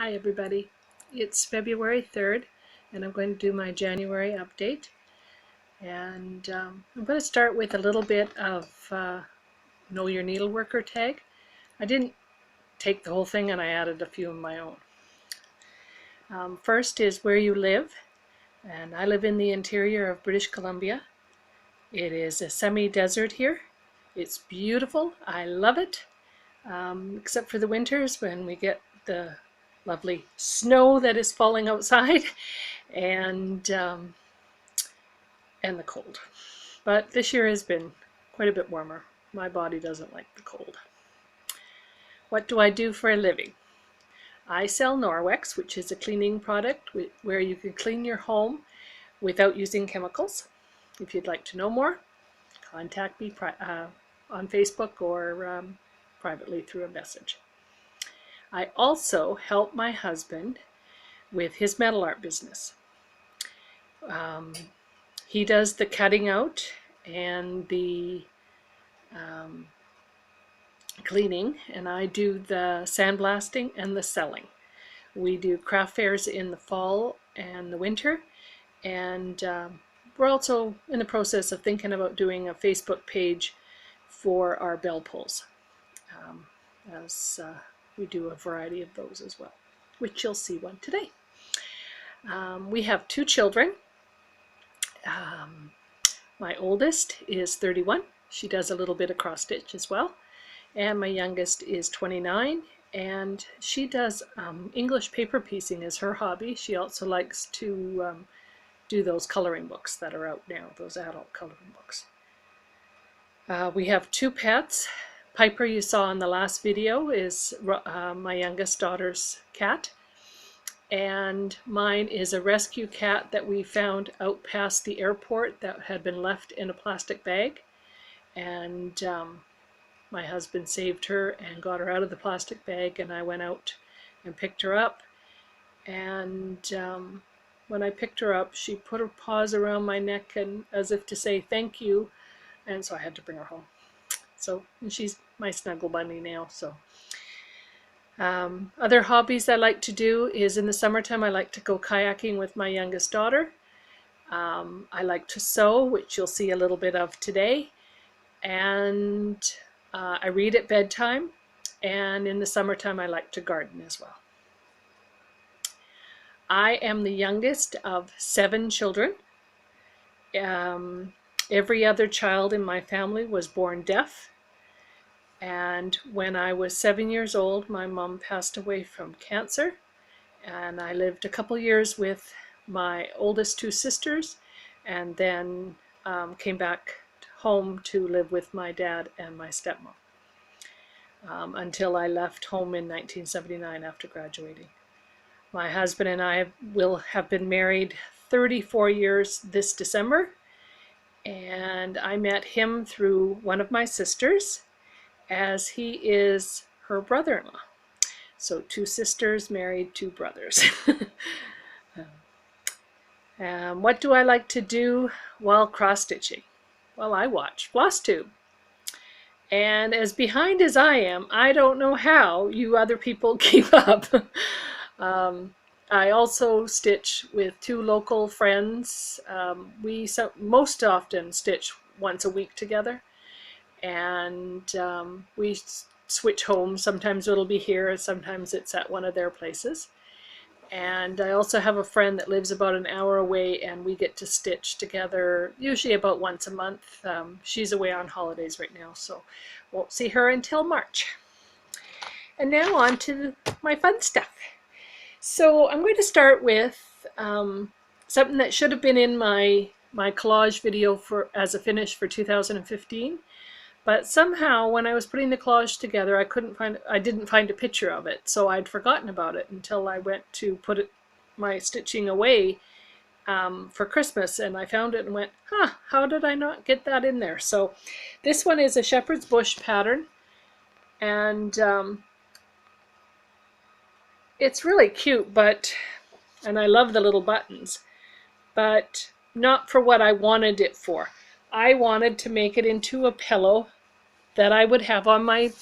Hi everybody, it's February 3rd and I'm going to do my January update, and I'm going to start with a little bit of Know Your Needleworker tag. I didn't take the whole thing and I added a few of my own. First is where you live, and I live in the interior of British Columbia. It is a semi-desert here. It's beautiful, I love it, except for the winters when we get the lovely snow that is falling outside and the cold. But this year has been quite a bit warmer. My body doesn't like the cold. What do I do for a living? I sell Norwex, which is a cleaning product where you can clean your home without using chemicals. If you'd like to know more, contact me on Facebook or privately through a message. I also help my husband with his metal art business. He does the cutting out and the cleaning, and I do the sandblasting and the selling. We do craft fairs in the fall and the winter, and we're also in the process of thinking about doing a Facebook page for our bell pulls, as we do a variety of those as well, which you'll see one today. We have 2 children. My oldest is 31. She does a little bit of cross stitch as well. And my youngest is 29, and she does English paper piecing as her hobby. She also likes to do those coloring books that are out now, those adult coloring books. We have 2 pets. Piper, you saw in the last video, is my youngest daughter's cat, and mine is a rescue cat that we found out past the airport that had been left in a plastic bag, and my husband saved her and got her out of the plastic bag, and I went out and picked her up, and when I picked her up, she put her paws around my neck and as if to say thank you, and so I had to bring her home. So, and she's my snuggle bunny now. So other hobbies I like to do is in the summertime I like to go kayaking with my youngest daughter. I like to sew, which you'll see a little bit of today, and I read at bedtime, and in the summertime I like to garden as well. I am the youngest of 7 children. Every other child in my family was born deaf, and when I was 7 years old my mom passed away from cancer, and I lived a couple years with my oldest 2 sisters, and then came back home to live with my dad and my stepmom until I left home in 1979 after graduating. My husband and I will have been married 34 years this December, and I met him through one of my sisters, as he is her brother-in-law. So 2 sisters married 2 brothers. What do I like to do while cross-stitching? Well, I watch Flosstube. And as behind as I am, I don't know how you other people keep up. I also stitch with 2 local friends. We most often stitch once a week together, and we switch homes. Sometimes it'll be here, sometimes it's at one of their places. And I also have a friend that lives about an hour away, and we get to stitch together usually about once a month. She's away on holidays right now, so won't see her until March. And now on to my fun stuff. So I'm going to start with something that should have been in my collage video as a finish for 2015. But somehow when I was putting the collage together, I didn't find a picture of it, so I'd forgotten about it until I went to put my stitching away for Christmas, and I found it and went, huh, how did I not get that in there? So this one is a Shepards Bush pattern, and it's really cute, and I love the little buttons, but not for what I wanted it for. I wanted to make it into a pillow that I would have on my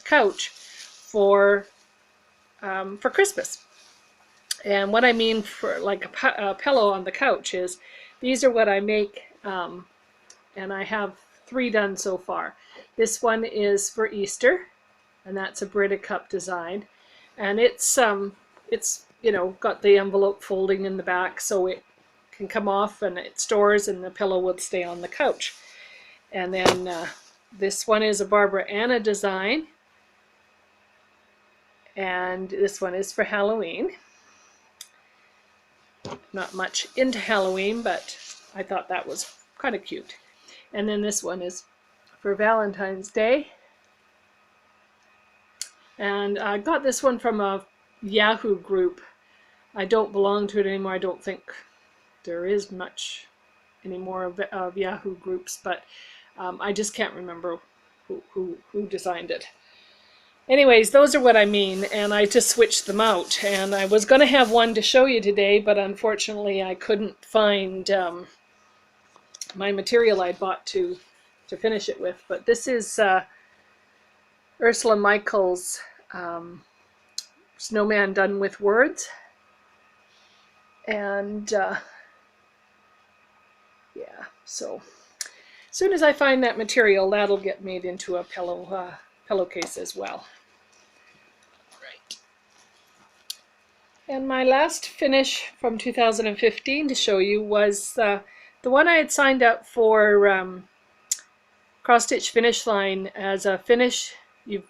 couch for for Christmas. And what I mean for like a pillow on the couch is, these are what I make, and I have 3 done so far. This one is for Easter, and that's a Brittercup design, and it's you know, got the envelope folding in the back so it can come off and it stores, and the pillow will stay on the couch. And then this one is a Barbara Anna design, and this one is for Halloween. Not much into Halloween, but I thought that was kind of cute. And then this one is for Valentine's Day. And I got this one from a Yahoo group. I don't belong to it anymore. I don't think there is much anymore of Yahoo groups, but I just can't remember who designed it. Anyways, those are what I mean, and I just switched them out. And I was going to have one to show you today, but unfortunately I couldn't find my material I bought to finish it with. But this is Ursula Michaels' Snowman Done with Words. And yeah, so as soon as I find that material, that'll get made into a pillowcase as well. Right. And my last finish from 2015 to show you was the one I had signed up for Cross Stitch Finish Line as a finish. You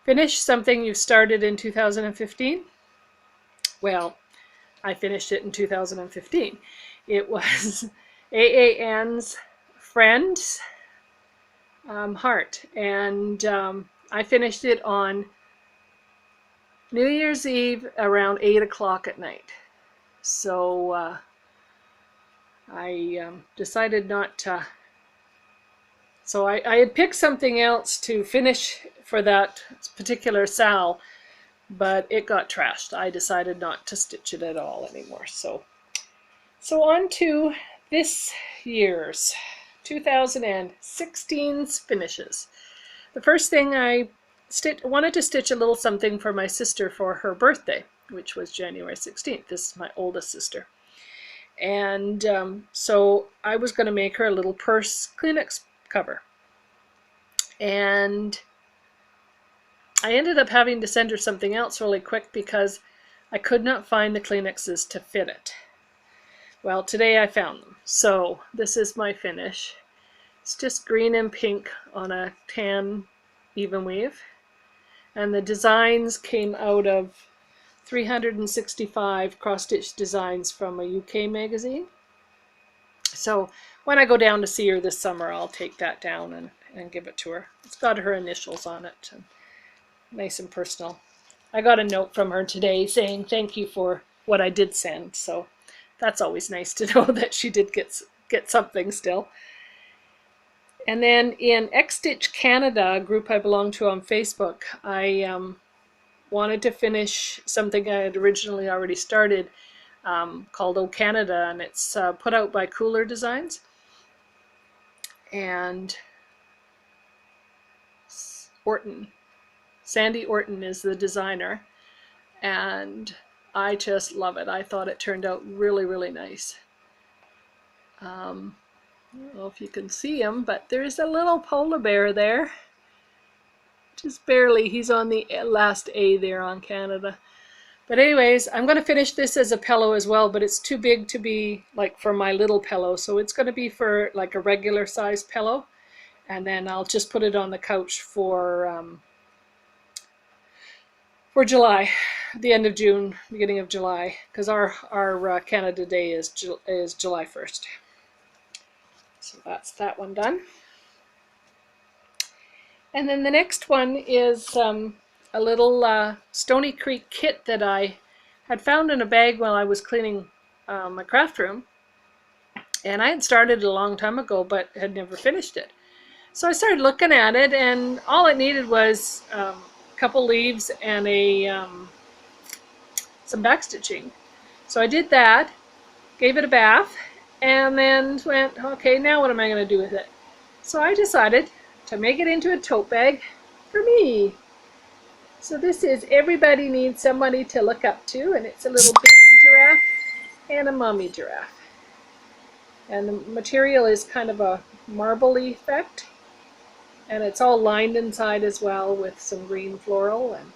finish something you started in 2015. Well, I finished it in 2015. It was AAN's Friends Heart, and I finished it on New Year's Eve around 8 o'clock at night. So I decided not to. So I had picked something else to finish for that particular SAL, but it got trashed. I decided not to stitch it at all anymore. So on to this year's 2016's finishes. The first thing I wanted to stitch a little something for my sister for her birthday, which was January 16th. This is my oldest sister. And so I was going to make her a little purse Kleenex cover. And I ended up having to send her something else really quick because I could not find the Kleenexes to fit it. Well, today I found them. So this is my finish. It's just green and pink on a tan even weave. And the designs came out of 365 cross-stitch designs from a UK magazine. So when I go down to see her this summer, I'll take that down and give it to her. It's got her initials on it. And nice and personal. I got a note from her today saying thank you for what I did send, so that's always nice to know that she did get something still. And then in Xstitch Canada, a group I belong to on Facebook, I wanted to finish something I had originally already started called Oh Canada, and it's put out by Cooler Designs. And Orton. Sandy Orton is the designer, and I just love it. I thought it turned out really, really nice. I don't know if you can see him, but there's a little polar bear there. Just barely. He's on the last A there on Canada. But anyways, I'm going to finish this as a pillow as well, but it's too big to be like for my little pillow, so it's going to be for like a regular size pillow. And then I'll just put it on the couch for July, the end of June, beginning of July, because our Canada Day is July 1st. So that's that one done. And then the next one is a little Stoney Creek Kit that I had found in a bag while I was cleaning my craft room. And I had started it a long time ago, but had never finished it. So I started looking at it, and all it needed was a couple leaves and some backstitching. So I did that, gave it a bath, and then went, okay, now what am I going to do with it? So I decided to make it into a tote bag for me. So this is Everybody Needs Somebody to Look Up To, and it's a little baby giraffe and a mommy giraffe. And the material is kind of a marble-y effect, and it's all lined inside as well with some green floral, and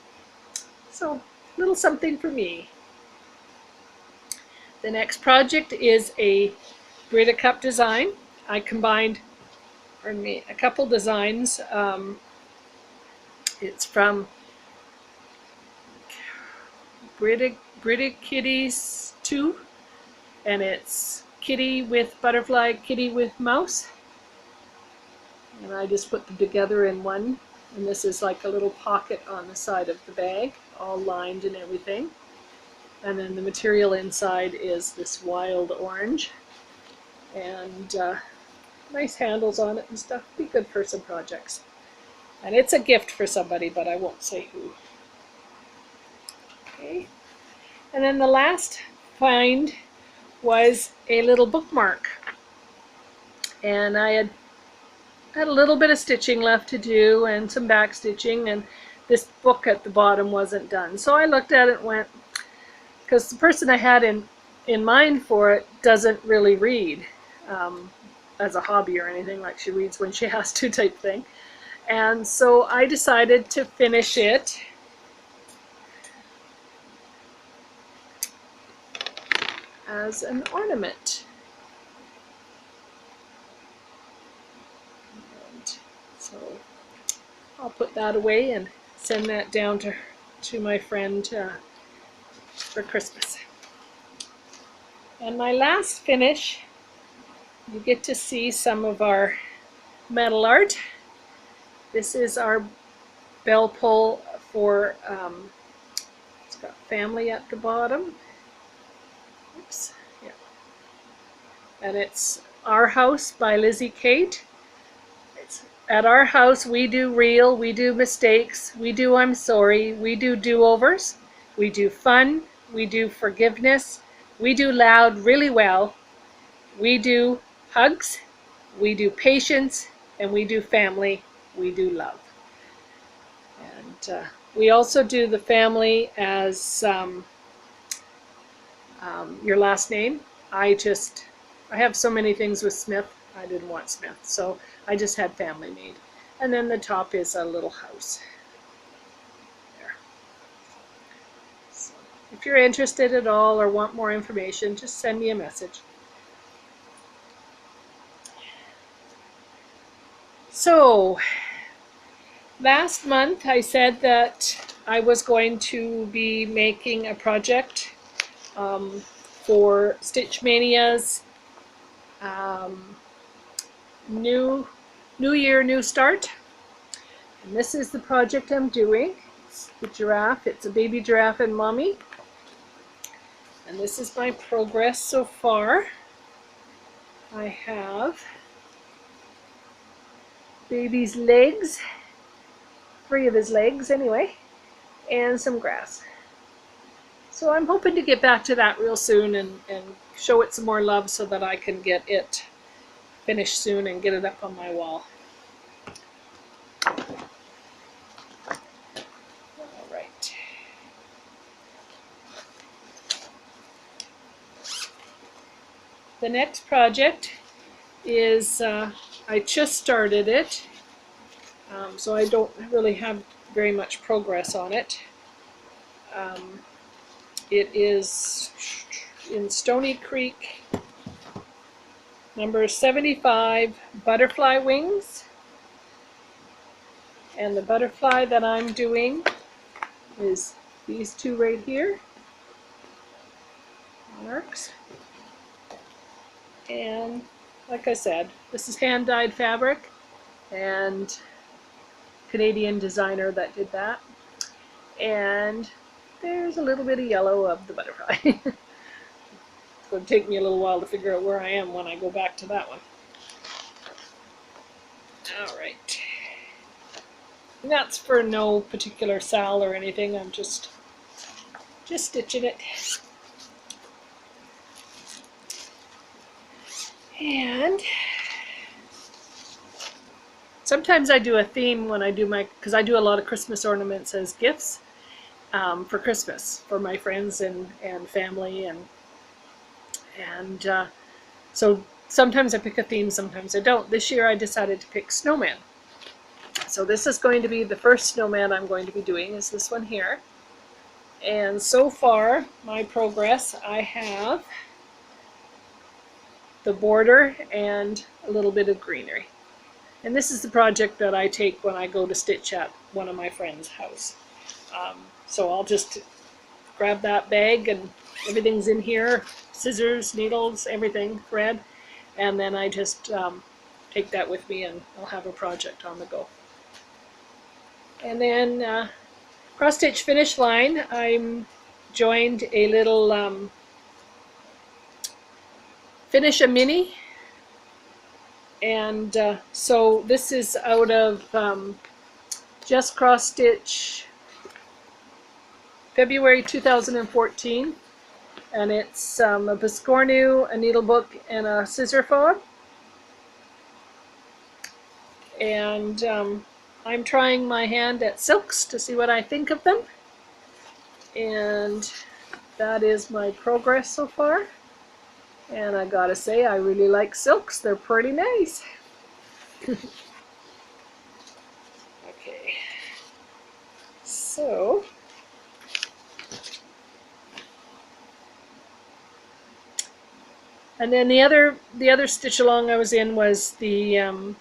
so a little something for me. The next project is a Brittercup design. I combined, a couple designs. It's from Britter Kitty II, and it's kitty with butterfly, kitty with mouse. And I just put them together in one. And this is like a little pocket on the side of the bag, all lined and everything. And then the material inside is this wild orange. And nice handles on it and stuff. Be good for some projects. And it's a gift for somebody, but I won't say who. Okay. And then the last find was a little bookmark. And I had a little bit of stitching left to do and some back stitching, and this book at the bottom wasn't done. So I looked at it and went, because the person I had in mind for it doesn't really read as a hobby or anything, like she reads when she has to type thing. And so I decided to finish it as an ornament. And so I'll put that away and send that down to my friend for Christmas. And my last finish, you get to see some of our metal art. This is our bell pull for, it's got family at the bottom. Oops, yeah. And it's Our House by Lizzie Kate. It's at our house we do real, we do mistakes, we do I'm sorry, we do do-overs, we do fun, we do forgiveness, we do loud really well, we do hugs, we do patience, and we do family, we do love. And we also do the family as your last name. I have so many things with Smith, I didn't want Smith, so I just had family made. And then the top is a little house. There. So if you're interested at all or want more information, just send me a message. So, last month I said that I was going to be making a project for Stitch Maynia's New Year, New Start. And this is the project I'm doing. It's the giraffe. It's a baby giraffe and mommy. And this is my progress so far. I have baby's legs, 3 of his legs anyway, and some grass. So I'm hoping to get back to that real soon and show it some more love so that I can get it finished soon and get it up on my wall. Alright. The next project is I just started it, so I don't really have very much progress on it. It is in Stoney Creek, number 75, butterfly wings. And the butterfly that I'm doing is these 2 right here, monarchs. And like I said, this is hand-dyed fabric, and Canadian designer that did that. And there's a little bit of yellow of the butterfly. It's going to take me a little while to figure out where I am when I go back to that one. Alright. And that's for no particular sal or anything, I'm just stitching it. And sometimes I do a theme when I do because I do a lot of Christmas ornaments as gifts for Christmas for my friends and family, and so sometimes I pick a theme, sometimes I don't. This year I decided to pick snowman. So this is going to be the first snowman I'm going to be doing, is this one here. And so far, my progress, I have the border and a little bit of greenery. And this is the project that I take when I go to stitch at one of my friend's house. So I'll just grab that bag and everything's in here, scissors, needles, everything, thread, and then I just take that with me and I'll have a project on the go. And then cross stitch finish line, I'm joined a little finish a mini, and so this is out of just cross stitch February 2014, and it's a Biscornu, a needle book, and a scissor fob. And I'm trying my hand at silks to see what I think of them, and that is my progress so far. And I gotta say, I really like silks. They're pretty nice. Okay, so and then the other stitch along I was in was the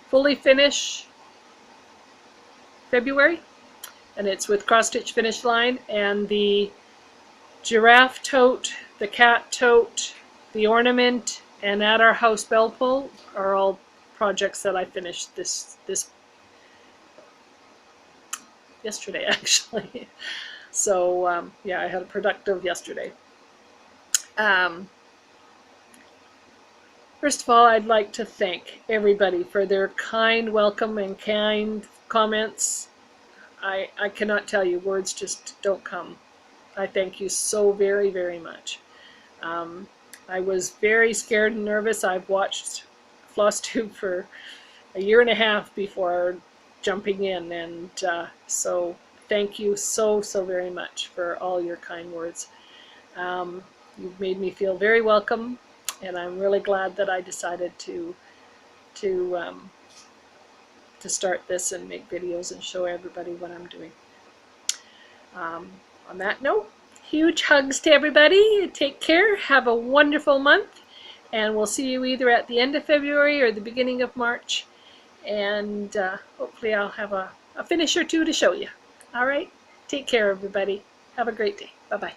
fully finish February, and it's with cross stitch finish line, and the giraffe tote, the cat tote, the ornament, and at our house bell pull are all projects that I finished this yesterday, actually. So yeah, I had a productive yesterday. First of all, I'd like to thank everybody for their kind welcome and kind comments. I cannot tell you, words just don't come. I thank you so very, very much. I was very scared and nervous. I've watched Flosstube for a year and a half before jumping in, and so thank you so very much for all your kind words. You've made me feel very welcome, and I'm really glad that I decided to start this and make videos and show everybody what I'm doing. On that note, huge hugs to everybody. Take care. Have a wonderful month, and we'll see you either at the end of February or the beginning of March, and hopefully I'll have a finish or two to show you. All right, take care everybody. Have a great day. Bye-bye.